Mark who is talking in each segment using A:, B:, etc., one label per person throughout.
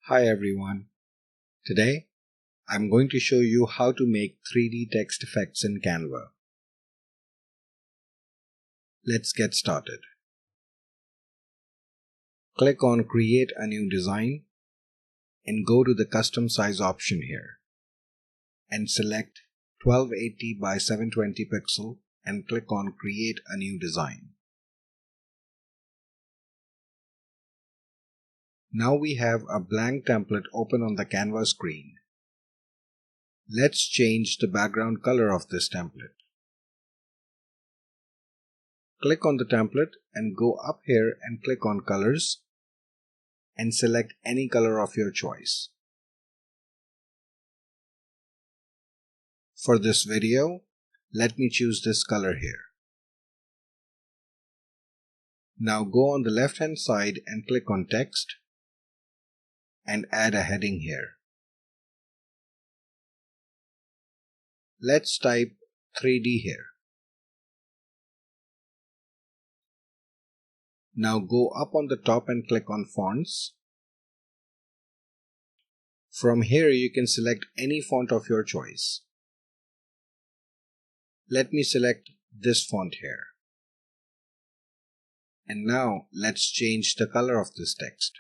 A: Hi everyone. Today I'm going to show you how to make 3D text effects in Canva. Let's get started. Click on Create a new design and go to the Custom Size option here and select 1280 by 720 pixel and click on Create a new design. Now we have a blank template open on the Canva screen. Let's change the background color of this template. Click on the template and go up here and click on Colors and select any color of your choice. For this video, let me choose this color here. Now go on the left hand side and click on Text and add a heading here. Let's type 3D here. Now go up on the top and click on Fonts. From here you can select any font of your choice. Let me select this font here. And now let's change the color of this text.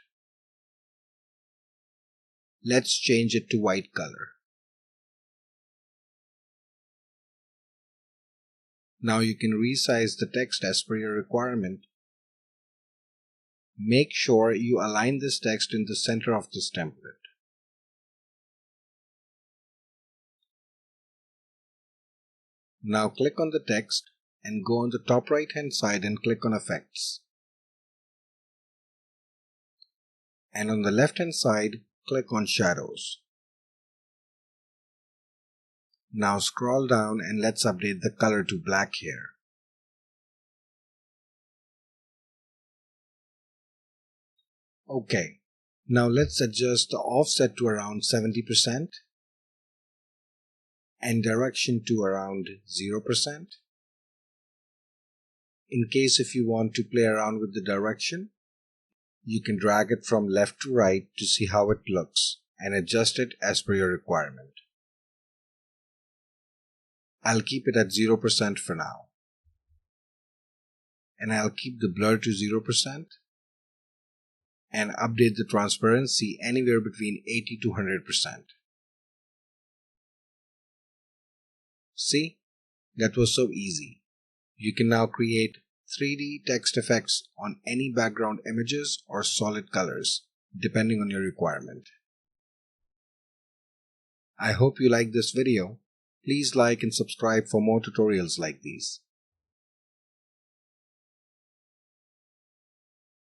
A: Let's change it to white color. Now you can resize the text as per your requirement. Make sure you align this text in the center of this template. Now click on the text and go on the top right hand side and click on Effects. And on the left hand side, click on Shadows. Now scroll down and let's update the color to black here. Okay, now let's adjust the offset to around 70% and direction to around 0%. In case if you want to play around with the direction, you can drag it from left to right to see how it looks and adjust it as per your requirement. I'll keep it at 0% for now. And I'll keep the blur to 0% and update the transparency anywhere between 80 to 100%. See, that was so easy. You can now create 3D text effects on any background images or solid colors, depending on your requirement. I hope you liked this video. Please like and subscribe for more tutorials like these.